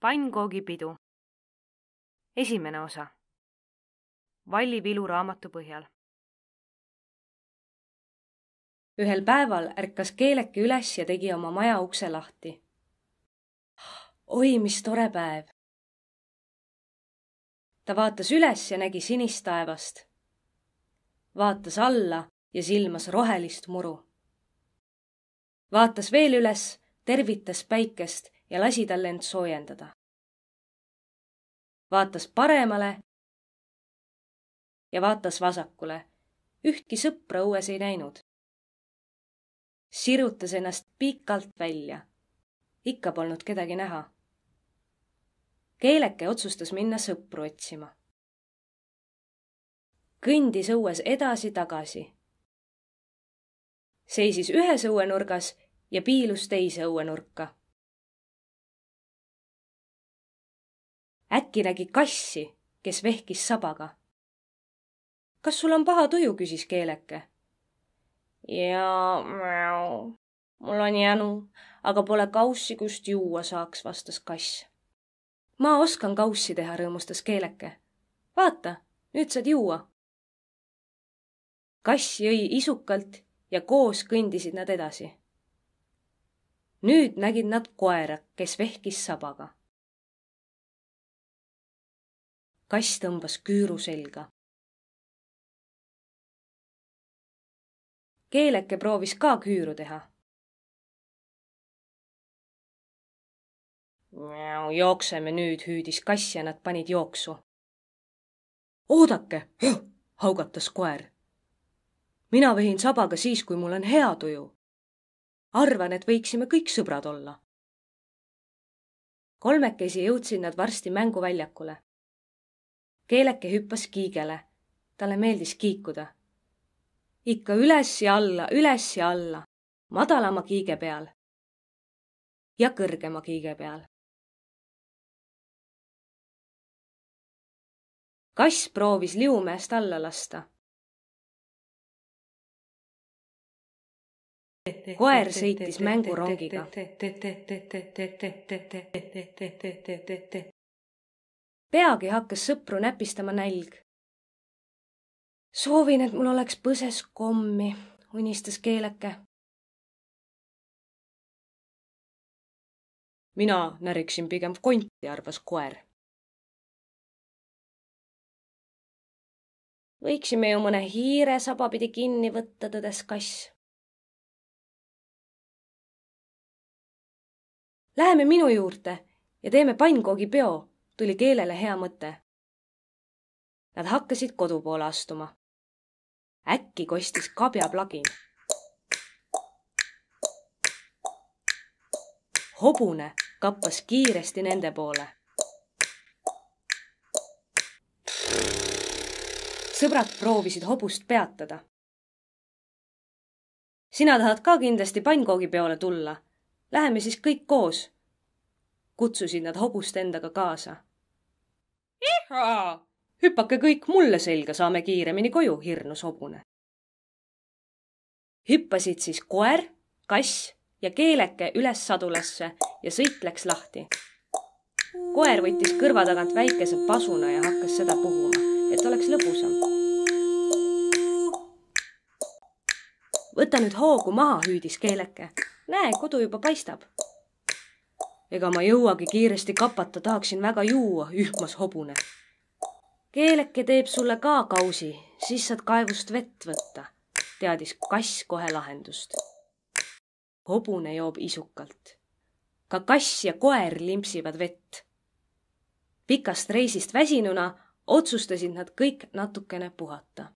Pannkoogipidu. Esimene osa. Valli Vilu raamatu põhjal. Ühel päeval ärkas Keeleke üles ja tegi oma maja ukse lahti. Oi, mis tore päev! Ta vaatas üles ja nägi sinist taevast. Vaatas alla ja silmas rohelist muru. Vaatas veel üles, tervitas päikest ja lasi tal end soojendada. Vaatas paremale ja vaatas vasakule. Ühtki sõpra õues ei näinud. Sirutas ennast pikalt välja. Ikka polnud kedagi näha. Keeleke otsustas minna sõpru otsima. Kõndis õues edasi-tagasi. Seisis ühes õuenurgas ja piilus teise õuenurka. Äkki nägi kassi, kes vehkis sabaga. Kas sul on paha tuju, küsis Keeleke. Jaa, mul on jänu, aga pole kaussi, kust juua saaks, vastas kass. Ma oskan kaussi teha, rõõmustas Keeleke. Vaata, nüüd saad juua. Kass jõi isukalt ja koos kõndisid nad edasi. Nüüd nägid nad koera, kes vehkis sabaga. Kass tõmbas küüru selga. Keeleke proovis ka küüru teha. Jookseme nüüd, hüüdis kass ja nad panid jooksu. Oodake, haugatas koer. Mina vehin sabaga siis, kui mul on hea tuju. Arvan, et võiksime kõik sõbrad olla. Kolmekesi jõudsid nad varsti mänguväljakule. Keeleke hüppas kiigele. Talle meeldis kiikuda. Ikka üles ja alla, madalama kiige peal ja kõrgema kiige peal. Kass proovis liumäest alla lasta. Koer sõitis mängurongiga. Peagi hakkas sõpru näpistama nälg. Soovin, et mul oleks põses kommi, unistas Keeleke. Mina näriksin pigem konti, arvas koer. Võiksime ju mõne hiire sabapidi kinni võtta, tõdes kass. Läheme minu juurde ja teeme pannkoogipeo, tuli Keelele hea mõte. Nad hakkasid kodu poole astuma. Äkki kostis kabjaplagin. Hobune kappas kiiresti nende poole. Sõbrad proovisid hobust peatada. Sina tahad ka kindlasti pannkoogipeole tulla. Läheme siis kõik koos. Kutsusid nad hobust endaga kaasa. Ihaa! Hüppake kõik mulle selga, saame kiiremini koju, hirnus hobune. Hüppasid siis koer, kass ja Keeleke üles sadulasse ja sõit läks lahti. Koer võttis kõrva tagant väikese pasuna ja hakkas seda puhuma, et oleks lõbusam. Võta nüüd hoogu maha, hüüdis Keeleke. Näe, kodu juba paistab. Ega ma jõuagi kiiresti kapata, tahaksin väga juua, ühmas hobune. Keeleke teeb sulle ka kausi, siis saad kaevust vett võtta, teadis kass kohe lahendust. Hobune joob isukalt. Ka kass ja koer limpsivad vett. Pikast reisist väsinuna otsustasid nad kõik natukene puhata.